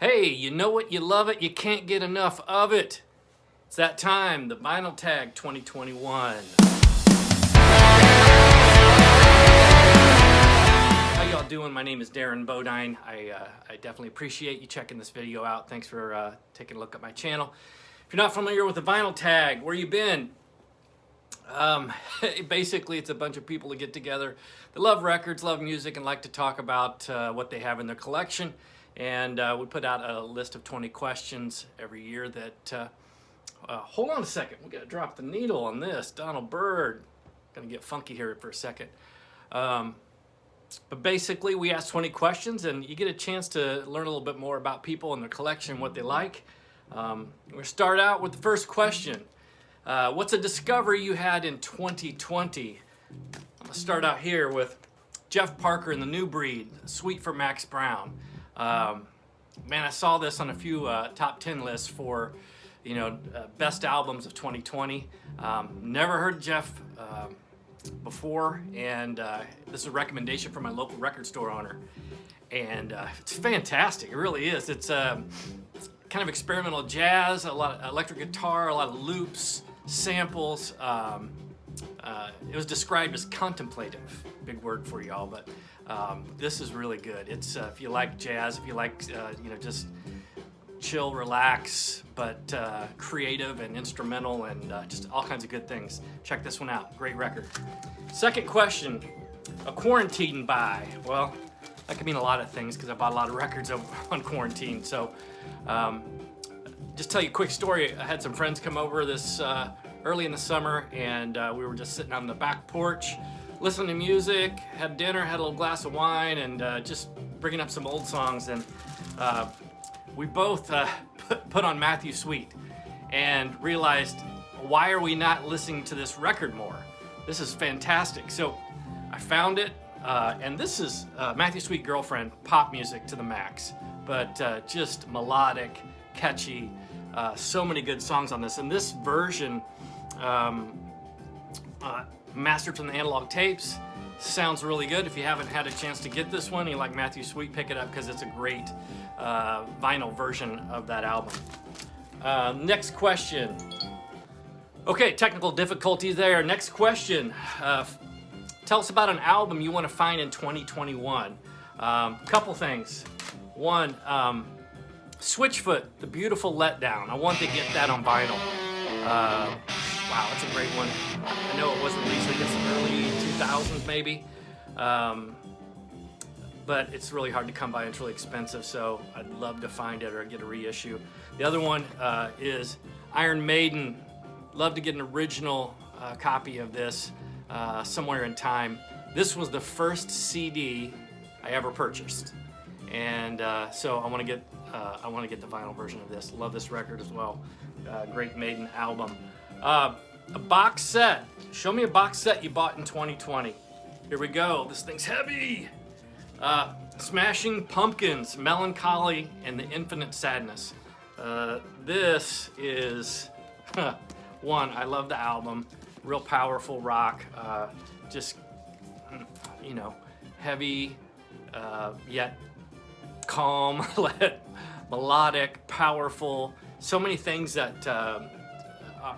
Hey, you know it, you love it, you can't get enough of it. It's that time, the Vinyl Tag 2021. How y'all doing? My name is Darren Bodine. I definitely appreciate you checking this video out. Thanks for taking a look at my channel. If you're not familiar with the Vinyl Tag, where you been? Basically, it's a bunch of people that get together. They love records, love music, and like to talk about what they have in their collection. And we put out a list of 20 questions every year that, hold on a second, we gotta drop the needle on this. Donald Byrd, gonna get funky here for a second. But basically we ask 20 questions and you get a chance to learn a little bit more about people and their collection, what they like. We're gonna start out with the first question. What's a discovery you had in 2020? I'm gonna start out here with Jeff Parker and the New Breed, Suite for Max Brown. Man, I saw this on a few top 10 lists for, best albums of 2020. Never heard Jeff before, and this is a recommendation from my local record store owner. And it's fantastic, it really is. It's kind of experimental jazz, a lot of electric guitar, a lot of loops, samples. It was described as contemplative, big word for y'all, but this is really good. It's if you like jazz, if you like just chill, relax, but creative and instrumental and just all kinds of good things. Check this one out, great record. Second question, a quarantine buy. Well, that could mean a lot of things because I bought a lot of records on quarantine. So just tell you a quick story. I had some friends come over this early in the summer, and we were just sitting on the back porch listening to music, had dinner, had a little glass of wine, and just bringing up some old songs. And we both put on Matthew Sweet and realized, why are we not listening to this record more? This is fantastic. So I found it, and this is Matthew Sweet Girlfriend, pop music to the max, but just melodic, catchy, so many good songs on this. And this version, mastered from the analog tapes, sounds really good. If you haven't had a chance to get this one, you like Matthew Sweet, pick it up because it's a great vinyl version of that album. Next question. Okay, technical difficulties there. Next question. Tell us about an album you want to find in 2021. Couple things. One, Switchfoot, The Beautiful Letdown. I want to get that on vinyl. Wow, that's a great one. I know it was released, I guess, in the early 2000s maybe. But it's really hard to come by, it's really expensive, so I'd love to find it or get a reissue. The other one is Iron Maiden. Love to get an original copy of this somewhere in time. This was the first CD I ever purchased. And so I want to get the vinyl version of this. Love this record as well. Great Maiden album. A box set. Show me a box set you bought in 2020. Here we go. This thing's heavy. Smashing Pumpkins, Melancholy, and the Infinite Sadness. This is one. I love the album. Real powerful rock. Just heavy, yet calm, melodic, powerful. So many things that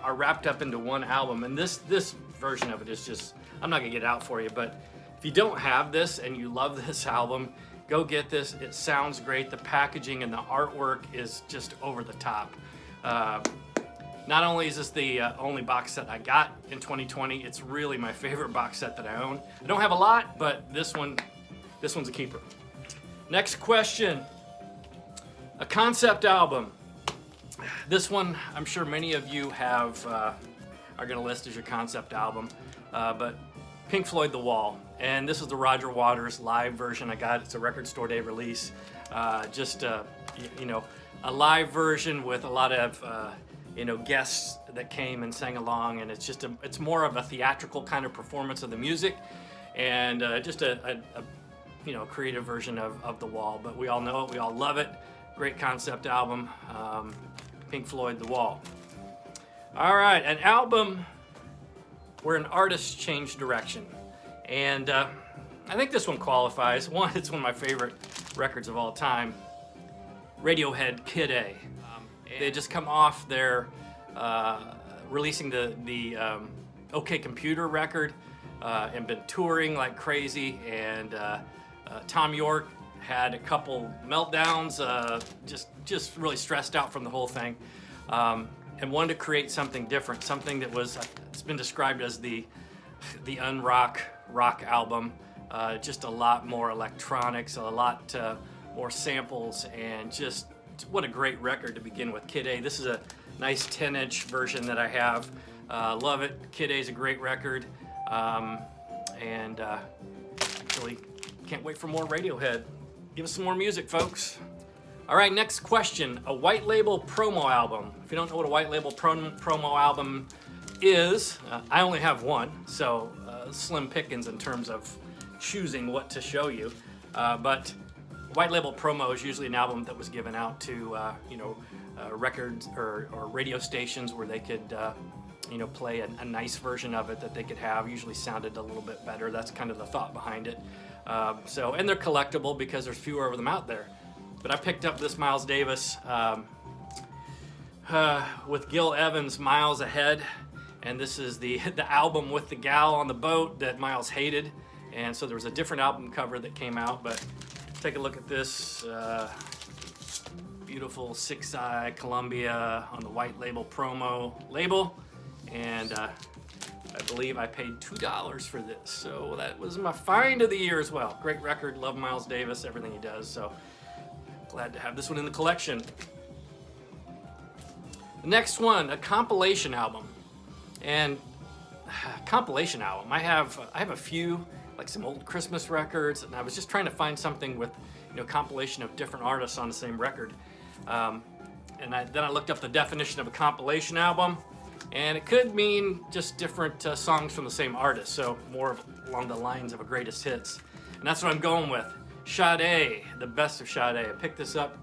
are wrapped up into one album, and this version of it is just, I'm not gonna get it out for you, but if you don't have this and you love this album, go get this. It sounds great. The packaging and the artwork is just over the top. Not only is this the only box set I got in 2020, it's really my favorite box set that I own. I don't have a lot, but this one's a keeper. Next question, a concept album. This one, I'm sure many of you have are gonna list as your concept album, but Pink Floyd, The Wall. And this is the Roger Waters live version I got. It's a record store day release. Just a live version with a lot of guests that came and sang along, and it's more of a theatrical kind of performance of the music, and just a creative version of The Wall. But we all know it, we all love it. Great concept album, Pink Floyd, The Wall. All right, an album where an artist changed direction. And I think this one qualifies. One, it's one of my favorite records of all time. Radiohead, Kid A. They just come off their releasing the OK Computer record and been touring like crazy. And Tom York had a couple meltdowns, just really stressed out from the whole thing, and wanted to create something different, something that was, it's been described as the unrock rock album. Just a lot more electronics, a lot more samples, and just what a great record to begin with. Kid A. This is a nice 10-inch version that I have. Love it. Kid A is a great record, and actually can't wait for more Radiohead. Give us some more music, folks. All right, next question. A white label promo album. If you don't know what a white label promo album is, I only have one, so slim pickings in terms of choosing what to show you. But white label promo is usually an album that was given out to records or radio stations where they could play a nice version of it that they could have. Usually sounded a little bit better. That's kind of the thought behind it. And they're collectible because there's fewer of them out there. But I picked up this Miles Davis with Gil Evans, Miles Ahead, and this is the album with the gal on the boat that Miles hated. And so there was a different album cover that came out, but take a look at this beautiful 6i Columbia on the white label promo label, and I believe I paid $2 for this, so that was my find of the year as well. Great record, love Miles Davis, everything he does, so glad to have this one in the collection. The next one, a compilation album, and compilation album. I have a few, like some old Christmas records, and I was just trying to find something with compilation of different artists on the same record. Then I looked up the definition of a compilation album, and it could mean just different songs from the same artist, so more along the lines of a greatest hits. And that's what I'm going with. Sade, the best of Sade. I picked this up.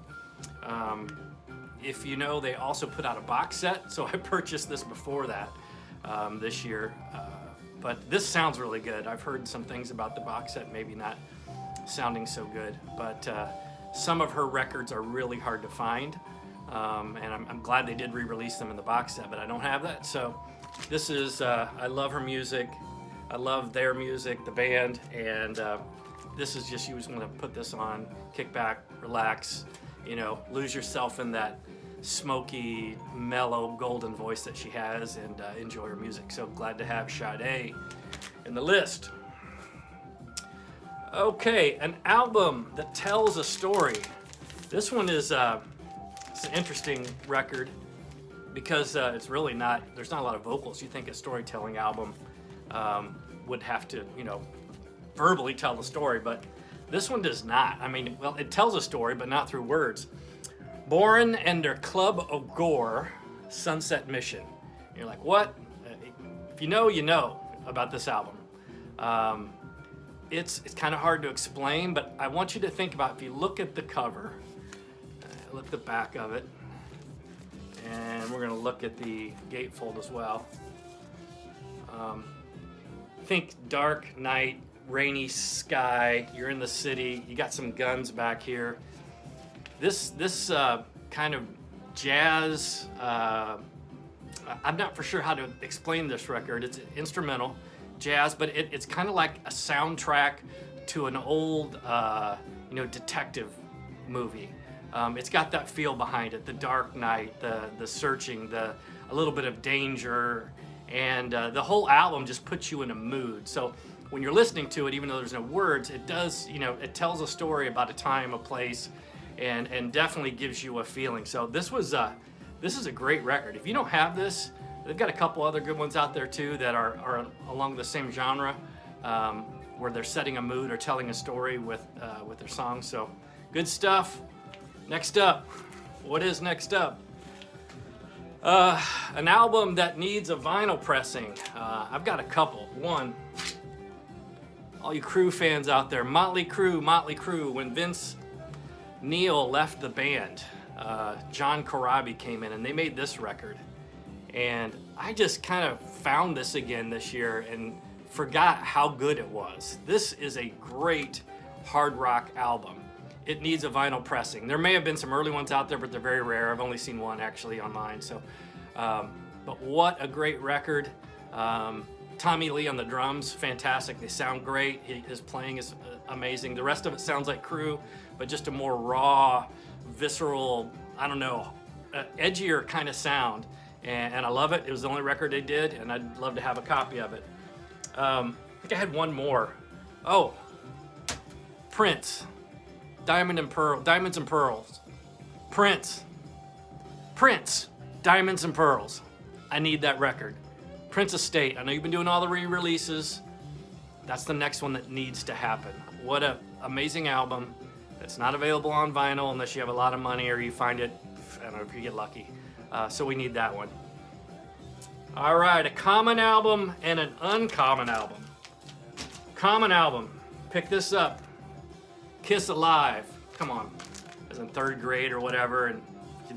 If you know, they also put out a box set, so I purchased this before that this year. But this sounds really good. I've heard some things about the box set, maybe not sounding so good, but some of her records are really hard to find, and I'm glad they did re-release them in the box set, but I don't have that. So this is, I love her music, I love their music, the band, and this is just, you just want to put this on, kick back, relax, lose yourself in that smoky, mellow, golden voice that she has, and enjoy her music. So glad to have Sade in the list. Okay, an album that tells a story. This one is it's an interesting record because it's really not, there's not a lot of vocals. You think a storytelling album would have to, verbally tell the story, but this one does not. I mean, well, it tells a story, but not through words. Born and their Club of Gore, Sunset Mission. You're like, what? If you know about this album. It's kind of hard to explain, but I want you to think about, if you look at the cover, look at the back of it, and we're going to look at the gatefold as well. Think dark night, rainy sky, you're in the city, you got some guns back here. This kind of jazz, I'm not for sure how to explain this record. It's instrumental jazz, but it's kind of like a soundtrack to an old detective movie. It's got that feel behind it, the dark night, the searching, a little bit of danger, and the whole album just puts you in a mood. So when you're listening to it, even though there's no words, it does, it tells a story about a time, a place, and definitely gives you a feeling. So this is a great record. If you don't have this, they've got a couple other good ones out there too that are along the same genre, where they're setting a mood or telling a story with their songs. So good stuff. Next up, what is next up? An album that needs a vinyl pressing. I've got a couple. One, all you Crew fans out there, Motley Crew. When Vince Neil left the band, John Corabi came in and they made this record. And I just kind of found this again this year and forgot how good it was. This is a great hard rock album. it needs a vinyl pressing. There may have been some early ones out there, but they're very rare. I've only seen one actually online. So, but what a great record. Tommy Lee on the drums, fantastic. They sound great. His playing is amazing. The rest of it sounds like Crew, but just a more raw, visceral, I don't know, edgier kind of sound. And I love it. It was the only record they did, and I'd love to have a copy of it. I think I had one more. Oh, Prince, Diamonds and Pearls. Prince, Diamonds and Pearls. I need that record. Prince Estate. I know you've been doing all the re-releases. That's the next one that needs to happen. What an amazing album. It's not available on vinyl unless you have a lot of money or you find it, I don't know, if you get lucky. So we need that one. All right, a common album and an uncommon album. Common album. Pick this up. Kiss Alive. Come on. I was in 3rd grade or whatever, and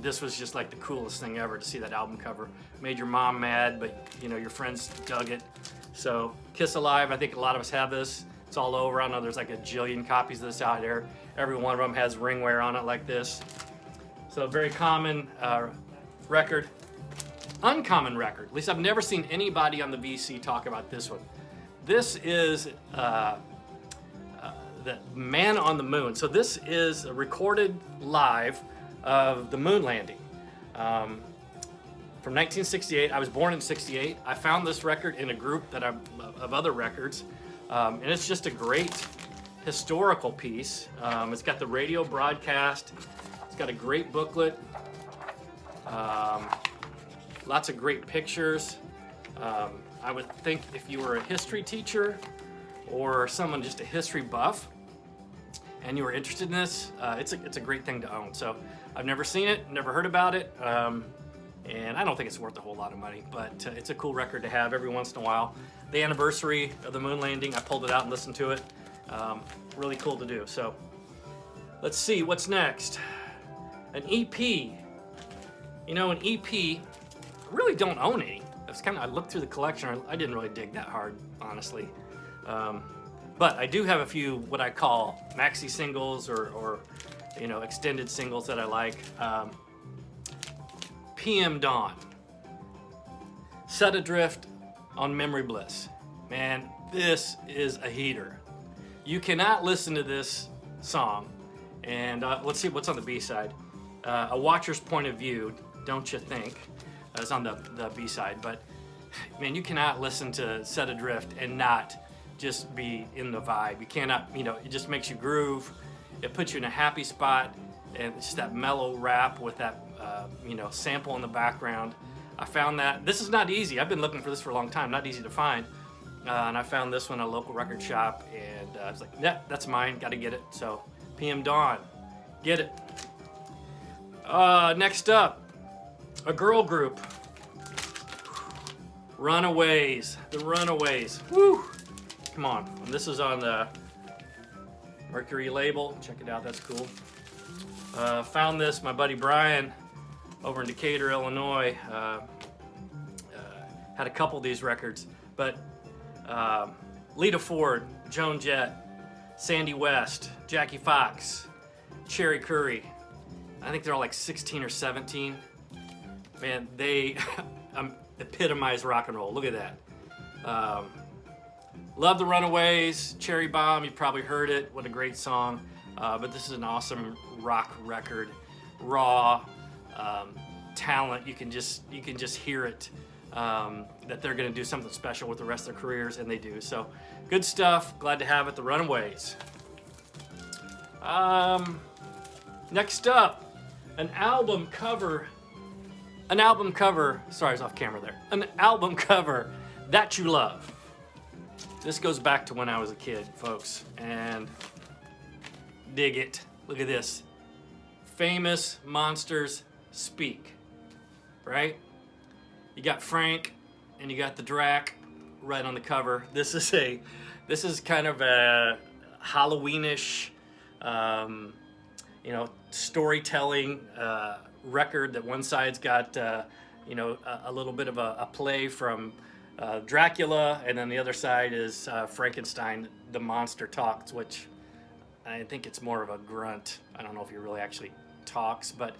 this was just like the coolest thing ever to see that album cover. Made your mom mad, but you know, your friends dug it. So Kiss Alive, I think a lot of us have this. It's all over. I know there's like a jillion copies of this out there. Every one of them has ring wear on it like this. So a very common record. Uncommon record. At least I've never seen anybody on the VC talk about this one. This is the Man on the Moon. So this is a recorded live of the moon landing from 1968. I was born in 68. I found this record in a group of other records, and it's just a great historical piece. It's got the radio broadcast. It's got a great booklet. Lots of great pictures. I would think if you were a history teacher or someone just a history buff and you were interested in this, it's a great thing to own. So I've never seen it, never heard about it, and I don't think it's worth a whole lot of money, but it's a cool record to have every once in a while. The anniversary of the moon landing, I pulled it out and listened to it. Really cool to do. So let's see, what's next? An EP. You know, an EP, I really don't own any. I looked through the collection, I didn't really dig that hard, honestly. But I do have a few what I call maxi singles or you know, extended singles that I like. PM Dawn, Set Adrift on Memory Bliss. Man, this is a heater. You cannot listen to this song, and let's see what's on the B-side. A Watcher's Point of View, Don't You Think, is on the B-side, but man, you cannot listen to Set Adrift and not just be in the vibe. You cannot, you know, it just makes you groove. It puts you in a happy spot, and it's just that mellow rap with that, you know, sample in the background. I found that, this is not easy. I've been looking for this for a long time, not easy to find. And I found this one at a local record shop, and I was like, yeah, that's mine, gotta get it. So, PM Dawn, get it. Next up, a girl group. Runaways, the Runaways. Woo! Come on, and this is on the Mercury label. Check it out, that's cool. Found this, my buddy Brian over in Decatur, Illinois, had a couple of these records, but Lita Ford, Joan Jett, Sandy West, Jackie Fox, Cherry Curry. I think they're all like 16 or 17. Man, they epitomize rock and roll. Look at that. Love the Runaways, Cherry Bomb. You probably heard it. What a great song. But this is an awesome rock record. Raw talent. You can just hear it. That they're going to do something special with the rest of their careers, and they do. So good stuff. Glad to have it. The Runaways. Next up, an album cover. Sorry, I was off camera there. An album cover that you love. This goes back to when I was a kid, folks, and dig it. Look at this. Famous Monsters Speak, right? You got Frank and you got the Drac right on the cover. This is kind of a Halloweenish, you know, storytelling record. That one side's got you know, a little bit of a play from Dracula, and then the other side is Frankenstein, the monster talks, which I think it's more of a grunt. I don't know if he really actually talks, but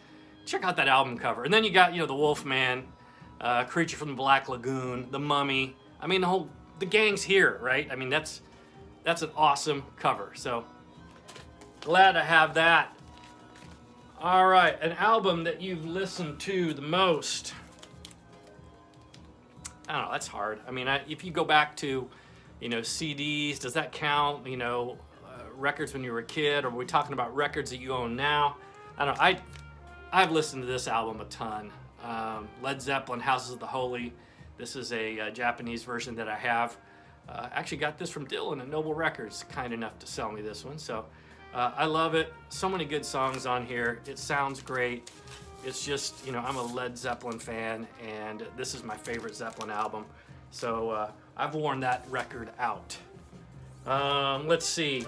check out that album cover. And then you got, the Wolfman, Creature from the Black Lagoon, the Mummy. I mean, the gang's here, right? I mean, that's an awesome cover. So glad to have that. All right, an album that you've listened to the most. I don't know, that's hard. I mean, if you go back to, CDs, does that count? Records when you were a kid, or are we talking about records that you own now? I don't know. I've listened to this album a ton. Led Zeppelin, Houses of the Holy. This is a Japanese version that I have. Actually got this from Dylan at Noble Records, kind enough to sell me this one. So I love it. So many good songs on here. It sounds great. It's just, I'm a Led Zeppelin fan, and this is my favorite Zeppelin album. So I've worn that record out. Let's see.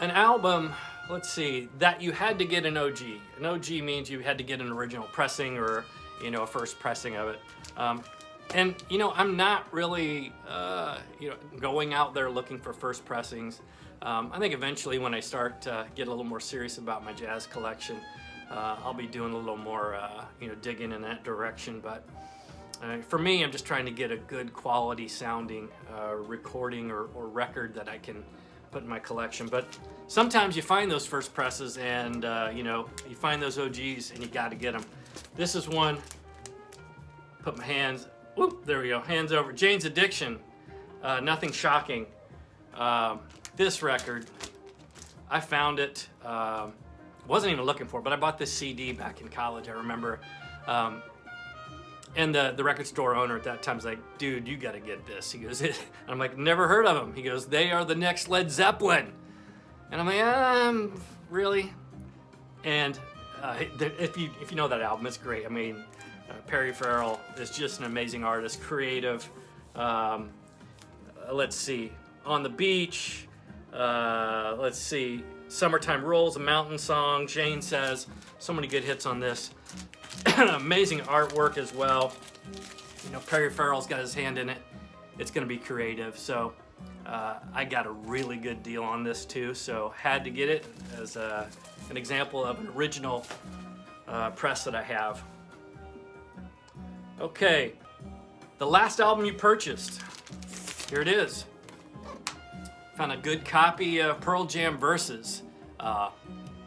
An album, that you had to get an OG. An OG means you had to get an original pressing or, a first pressing of it. And, I'm not really, going out there looking for first pressings. I think eventually when I start to get a little more serious about my jazz collection, I'll be doing a little more, digging in that direction. But for me, I'm just trying to get a good quality sounding recording or record that I can put in my collection. But sometimes you find those first presses and, you find those OGs and you got to get them. This is one. Put my hands, whoop, there we go, hands over. Jane's Addiction, Nothing Shocking. This record, I found it, wasn't even looking for it, but I bought this CD back in college, I remember. And the record store owner at that time was like, dude, you gotta get this. He goes, I'm like, never heard of them. He goes, they are the next Led Zeppelin. And I'm like, really? And if you know that album, it's great. I mean, Perry Farrell is just an amazing artist, creative. Let's see, On the Beach. Let's see, Summertime Rolls, a mountain song. Jane Says, so many good hits on this. Amazing artwork as well. Perry Farrell's got his hand in it. It's going to be creative. So I got a really good deal on this too. So had to get it as an example of an original press that I have. Okay, the last album you purchased. Here it is. Found a good copy of Pearl Jam Versus.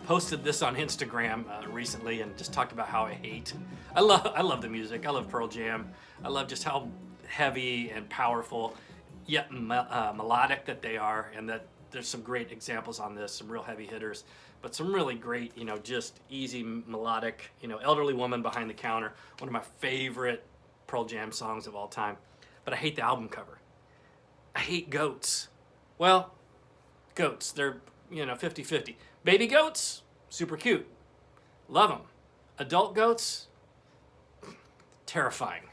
Posted this on Instagram recently and just talked about how I love the music. I love Pearl Jam. I love just how heavy and powerful yet melodic that they are, and that there's some great examples on this, some real heavy hitters, but some really great, just easy melodic, Elderly Woman Behind the Counter, one of my favorite Pearl Jam songs of all time. But I hate the album cover. I hate goats. Well, goats, they're 50-50. Baby goats, super cute. Love them. Adult goats, terrifying.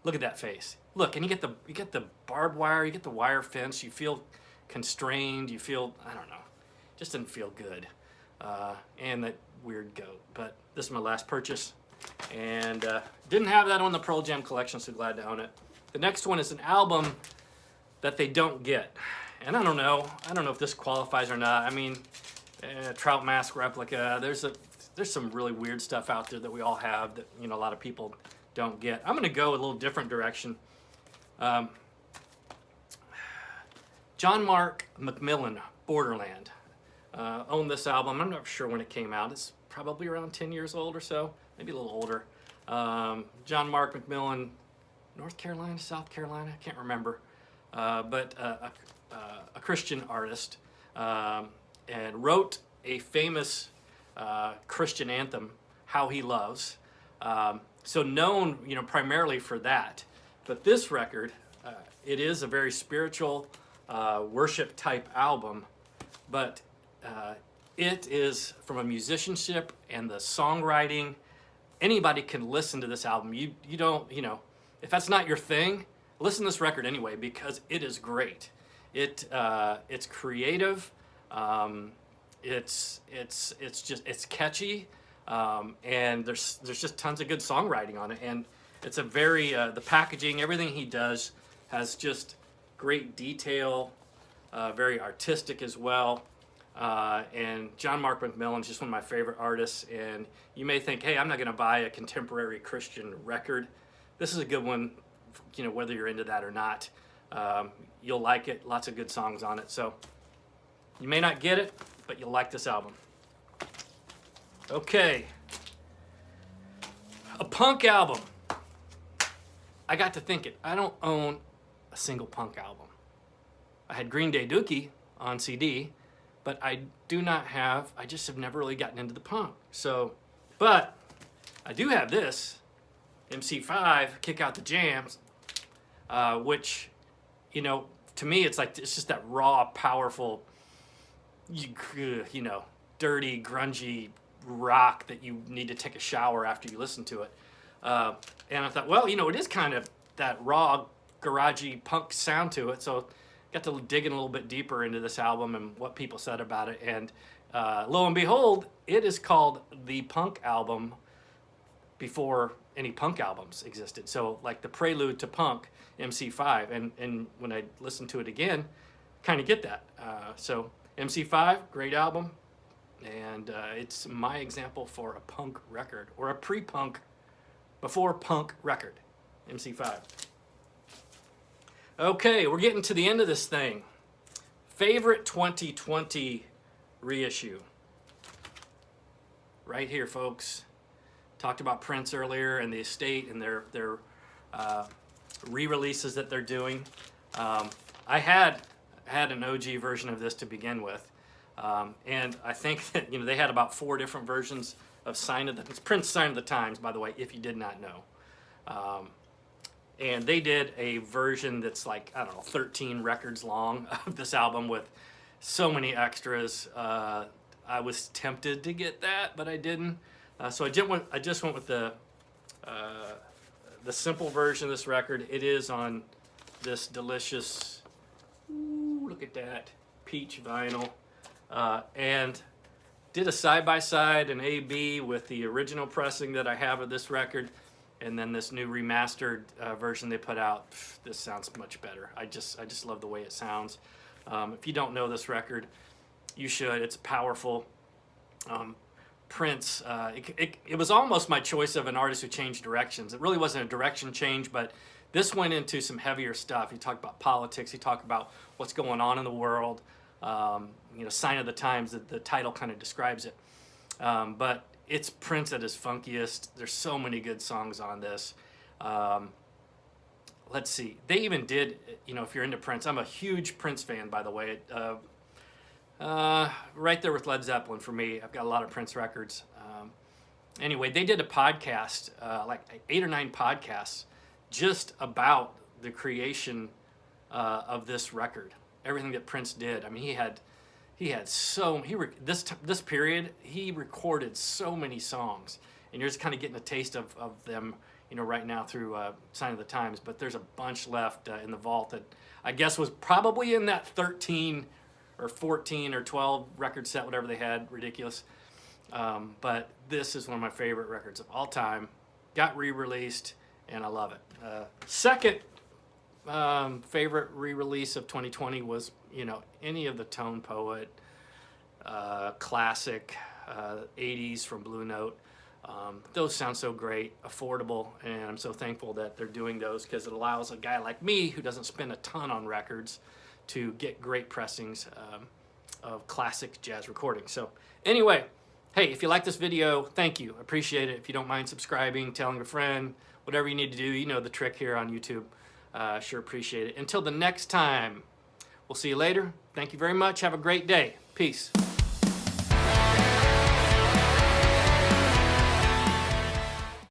Look at that face. Look, and you get the barbed wire, you get the wire fence, you feel constrained, you feel, I don't know, just didn't feel good. And that weird goat. But this is my last purchase, and didn't have that on the Pearl Jam collection, so glad to own it. The next one is an album that they don't get. And I don't know if this qualifies or not. I mean, Trout Mask replica. There's some really weird stuff out there that we all have that a lot of people don't get. I'm gonna go a little different direction. John Mark Mcmillan, Borderland. Owned this album. I'm not sure when it came out. It's probably around 10 years old or so, maybe a little older. John Mark Mcmillan, North Carolina, South Carolina, I can't remember. But a Christian artist, and wrote a famous Christian anthem, How He Loves. So known, primarily for that. But this record, it is a very spiritual worship type album, but it is, from a musicianship and the songwriting, anybody can listen to this album. You don't, if that's not your thing, listen to this record anyway, because it is great. It's creative. It's catchy, and there's just tons of good songwriting on it, and it's a very the packaging, everything he does has just great detail, very artistic as well. And John Mark Mcmillan is just one of my favorite artists. And you may think, hey, I'm not going to buy a contemporary Christian record. This is a good one, you know, whether you're into that or not. You'll like it. Lots of good songs on it. So you may not get it, but you'll like this album. Okay. A punk album. I got to thinking, I don't own a single punk album. I had Green Day Dookie on CD, but I just have never really gotten into the punk. So, but I do have this, MC5, Kick Out the Jams, which, you know, to me, it's just that raw, powerful, you know, dirty, grungy rock that you need to take a shower after you listen to it. And I thought, well, you know, it is kind of that raw, garagey punk sound to it. So got to dig in a little bit deeper into this album and what people said about it. And lo and behold, it is called the punk album before any punk albums existed. So like the prelude to punk, MC5. And when I listen to it again, kind of get that. So MC5, great album. And it's my example for a punk record, or a pre-punk, before punk record, MC5. Okay, we're getting to the end of this thing. Favorite 2020 reissue. Right here, folks. Talked about Prince earlier and the estate and their re-releases that they're doing. I had an OG version of this to begin with. And I think that, you know, they had about 4 different versions of it's Prince Sign of the Times, by the way, if you did not know. And they did a version that's like, I don't know, 13 records long of this album with so many extras. I was tempted to get that, but I didn't. So I just went with the simple version of this record. It is on this delicious, ooh, look at that, peach vinyl. And did a side-by-side, an A-B with the original pressing that I have of this record, and then this new remastered version they put out. This sounds much better. I just love the way it sounds. If you don't know this record, you should. It's powerful. Prince, it was almost my choice of an artist who changed directions. It really wasn't a direction change, but this went into some heavier stuff. He talked about politics. He talked about what's going on in the world. You know, Sign of the Times, the title kind of describes it. But it's Prince at his funkiest. There's so many good songs on this. Let's see. They even did, you know, if you're into Prince, I'm a huge Prince fan, by the way. Right there with Led Zeppelin for me. I've got a lot of Prince records. Anyway, they did a podcast, like 8 or 9 podcasts, just about the creation of this record. Everything that Prince did. I mean, this period, he recorded so many songs, and you're just kind of getting a taste of them, you know, right now through Sign of the Times. But there's a bunch left in the vault that I guess was probably in that 13 or 14 or 12 record set, whatever they had, ridiculous. But this is one of my favorite records of all time. Got re-released, and I love it. Second favorite re-release of 2020 was, you know, any of the Tone Poet, classic 80s from Blue Note. Those sound so great, affordable, and I'm so thankful that they're doing those, because it allows a guy like me who doesn't spend a ton on records to get great pressings of classic jazz recordings. So anyway, hey, if you like this video, thank you. Appreciate it. If you don't mind subscribing, telling a friend, whatever you need to do, you know the trick here on YouTube. Sure appreciate it. Until the next time, we'll see you later. Thank you very much. Have a great day. Peace.